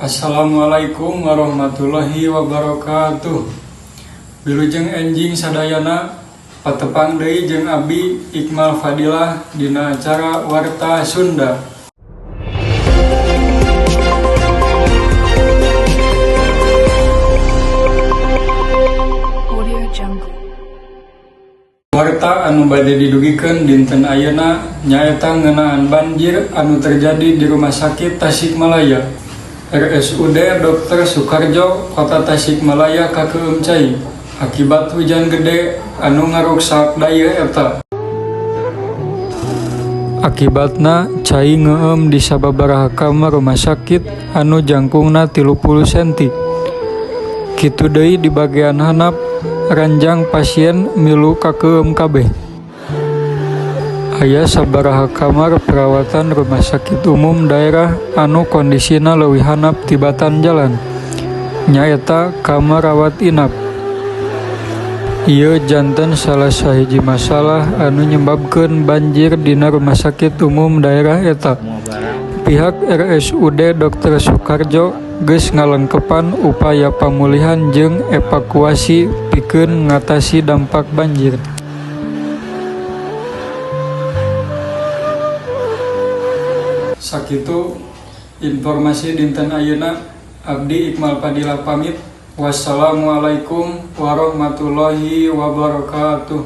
Assalamualaikum warahmatullahi wabarakatuh. Wilujeng enjing sadayana patepang deui jeung abdi Iqmal Fadilah dina acara Warta Sunda. Warta anu bade didugikeun dinten ayeuna nyaeta ngeunaan banjir anu terjadi di Rumah Sakit Tasikmalaya RSUD Dr. Soekarjo Kota Tasikmalaya kakeueum cai akibat hujan gede anu ngaruksak daya eta. Akibatna cai ngeueum di sababaraha kamar rumah sakit anu jangkungna 30 cm. Kitu deui di bagian handap ranjang pasien milu kakeueum kabeh. Aya sabaraha kamar perawatan rumah sakit umum daerah anu kondisina leuwih handap tibatan jalan, nyaeta kamar rawat inap. Ieu janten salah sahiji masalah anu nyebabkeun banjir dina rumah sakit umum daerah eta. Pihak RSUD Dr. Soekarjo geus ngalengkepan upaya pamulihan jeung evakuasi pikeun ngatasi dampak banjir. Sakitu informasi dinten ayeuna, abdi Iqmal Fadilah pamit. Wassalamualaikum warahmatullahi wabarakatuh.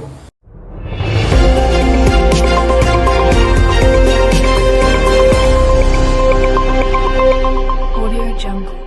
Audio Jungle.